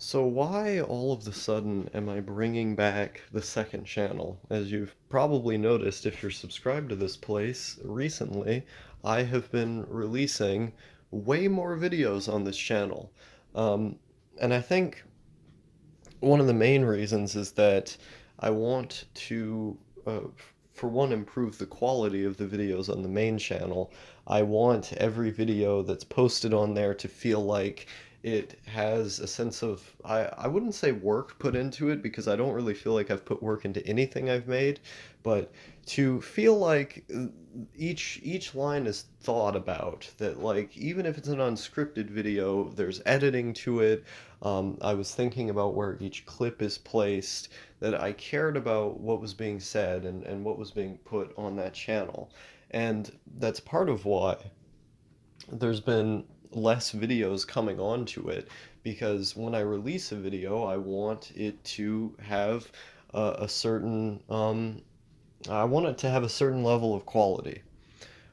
So why all of the sudden am I bringing back the second channel? As you've probably noticed if you're subscribed to this place recently, I have been releasing way more videos on this channel. Um, and I think one of the main reasons is that I want to, for one, improve the quality of the videos on the main channel. I want every video that's posted on there to feel like it has a sense of, I wouldn't say work put into it because I don't really feel like I've put work into anything I've made, but to feel like each line is thought about, that like even if it's an unscripted video, there's editing to it. I was thinking about where each clip is placed, that I cared about what was being said and what was being put on that channel. And that's part of why there's been less videos coming onto it, because when I release a video, I want it to have a certain, I want it to have a certain level of quality.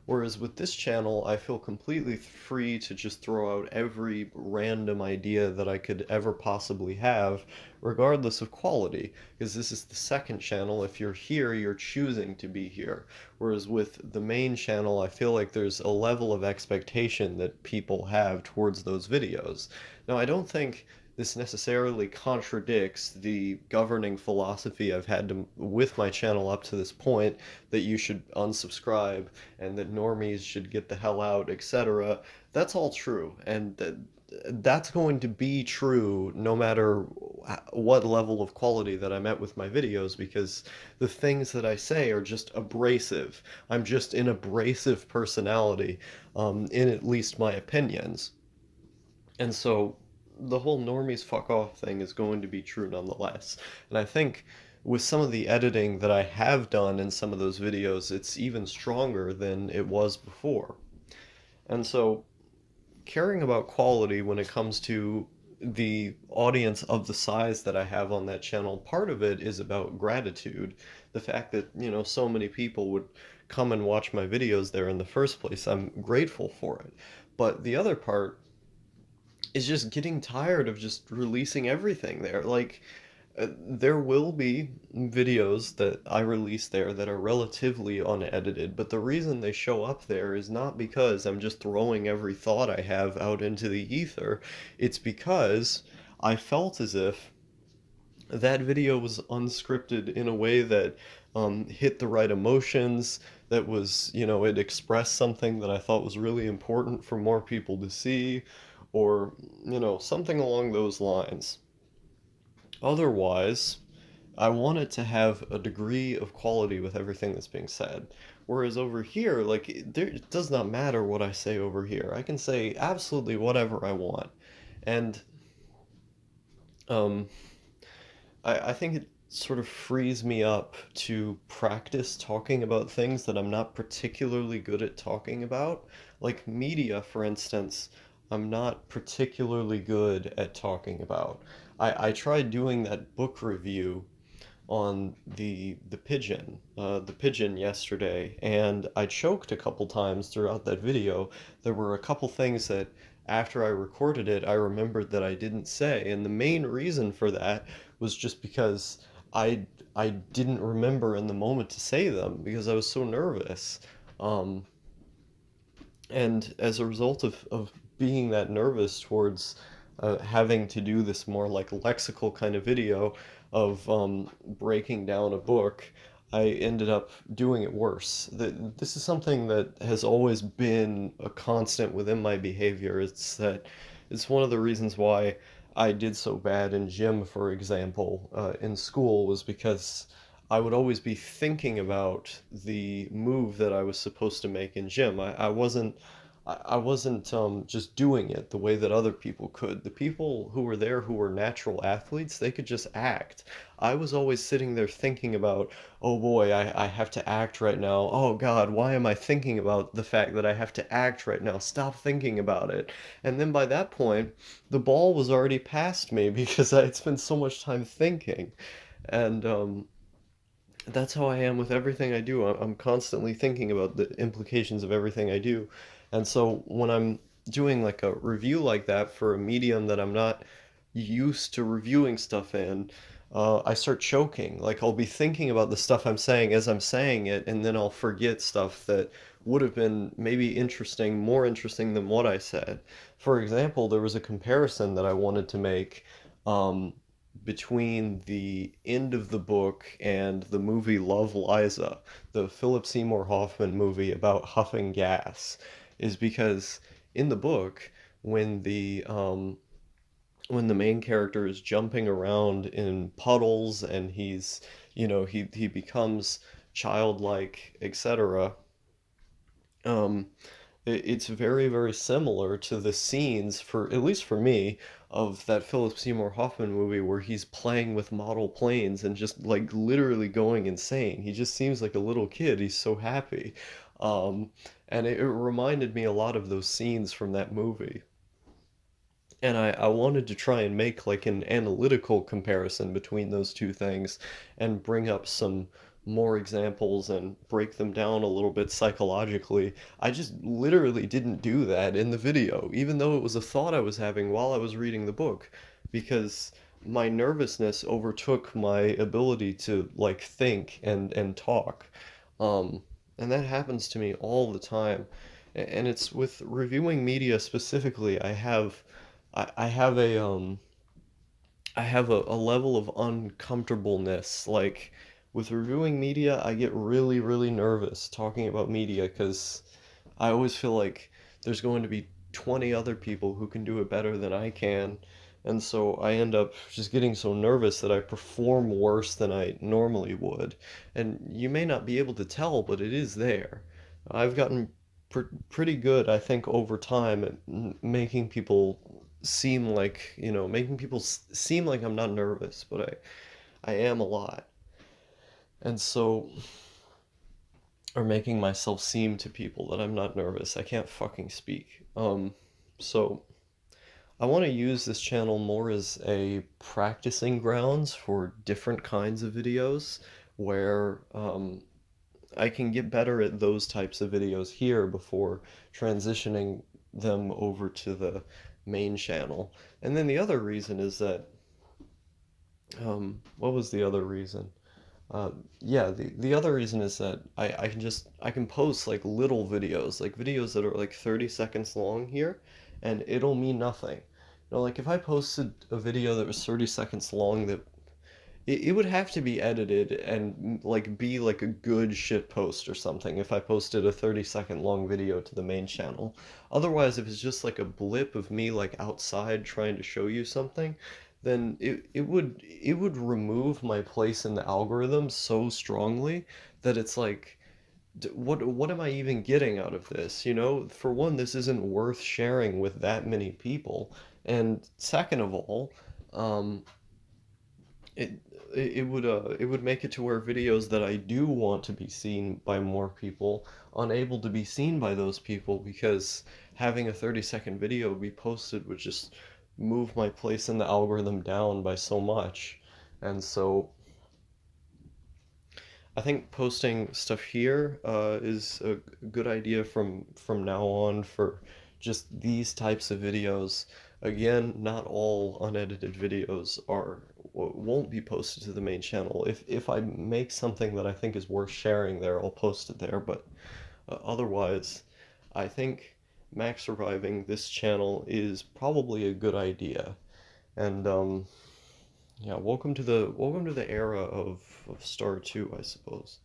Whereas with this channel, I feel completely free to just throw out every random idea that I could ever possibly have, regardless of quality, because this is the second channel. If you're here, you're choosing to be here. Whereas with the main channel, I feel like there's a level of expectation that people have towards those videos. Now, I don't think this necessarily contradicts the governing philosophy I've had with my channel up to this point, that you should unsubscribe and that normies should get the hell out, etc. That's all true, and that's going to be true no matter what level of quality that I'm at with my videos, because the things that I say are just abrasive. I'm just an abrasive personality, in at least my opinions. And so the whole normies fuck off thing is going to be true nonetheless. And I think with some of the editing that I have done in some of those videos, it's even stronger than it was before. And so caring about quality when it comes to the audience of the size that I have on that channel, part of it is about gratitude. The fact that, so many people would come and watch my videos there in the first place, I'm grateful for it. But the other part is just getting tired of just releasing everything there. Like, there will be videos that I release there that are relatively unedited, but the reason they show up there is not because I'm just throwing every thought I have out into the ether. It's because I felt as if that video was unscripted in a way that hit the right emotions, that was, it expressed something that I thought was really important for more people to see, or, something along those lines. Otherwise, I want it to have a degree of quality with everything that's being said. Whereas over here, like, it does not matter what I say over here. I can say absolutely whatever I want. And um, I think it sort of frees me up to practice talking about things that I'm not particularly good at talking about. Like media, for instance, I'm not particularly good at talking about. I tried doing that book review on the pigeon yesterday, and I choked a couple times throughout that video. There were a couple things that after I recorded it, I remembered that I didn't say, and the main reason for that was just because I didn't remember in the moment to say them because I was so nervous. Um, and as a result of being that nervous towards having to do this more like lexical kind of video of breaking down a book, I ended up doing it worse. This is something that has always been a constant within my behavior. It's one of the reasons why I did so bad in gym, for example, in school, was because I would always be thinking about the move that I was supposed to make in gym. I wasn't just doing it the way that other people could. The people who were there who were natural athletes, they could just act. I was always sitting there thinking about, oh boy, I have to act right now. Oh God, why am I thinking about the fact that I have to act right now? Stop thinking about it. And then by that point, the ball was already past me because I had spent so much time thinking. And that's how I am with everything I do. I'm constantly thinking about the implications of everything I do. And so when I'm doing like a review like that for a medium that I'm not used to reviewing stuff in, I start choking. Like I'll be thinking about the stuff I'm saying as I'm saying it, and then I'll forget stuff that would have been maybe interesting, more interesting than what I said. For example, there was a comparison that I wanted to make um, between the end of the book and the movie Love Liza, the Philip Seymour Hoffman movie about huffing gas, is because in the book, when the main character is jumping around in puddles and he becomes childlike, etc. Um, it's very, very similar to the scenes, for at least for me, of that Philip Seymour Hoffman movie where he's playing with model planes and just like literally going insane. He just seems like a little kid. He's so happy. Um, and it reminded me a lot of those scenes from that movie. And I wanted to try and make like an analytical comparison between those two things and bring up some more examples and break them down a little bit psychologically. I just literally didn't do that in the video, even though it was a thought I was having while I was reading the book, because my nervousness overtook my ability to like think and talk. Um, and that happens to me all the time. And it's with reviewing media specifically, I have a level of uncomfortableness. Like with reviewing media, I get really, really nervous talking about media because I always feel like there's going to be 20 other people who can do it better than I can. And so I end up just getting so nervous that I perform worse than I normally would. And you may not be able to tell, but it is there. I've gotten pretty good, I think, over time at making people seem like, making people seem like I'm not nervous, but I am a lot. And so, or making myself seem to people that I'm not nervous. I can't fucking speak. So I want to use this channel more as a practicing grounds for different kinds of videos where I can get better at those types of videos here before transitioning them over to the main channel. And then the other reason is that, what was the other reason? Uh, yeah, the other reason is that I can post like little videos, like videos that are like 30 seconds long here, and it'll mean nothing. Like if I posted a video that was 30 seconds long that it would have to be edited and like be like a good shit post or something if I posted a 30-second long video to the main channel. Otherwise, if it's just like a blip of me like outside trying to show you something, then it would remove my place in the algorithm so strongly that it's like what am I even getting out of this? For one, this isn't worth sharing with that many people. And second of all, um, it it would make it to where videos that I do want to be seen by more people unable to be seen by those people because having a 30-second video be posted would just move my place in the algorithm down by so much. And so I think posting stuff here is a good idea from now on for just these types of videos. Again, not all unedited videos won't be posted to the main channel. If I make something that I think is worth sharing there, I'll post it there. But otherwise, I think Max Surviving this channel is probably a good idea. And yeah, welcome to the era of Star 2, I suppose.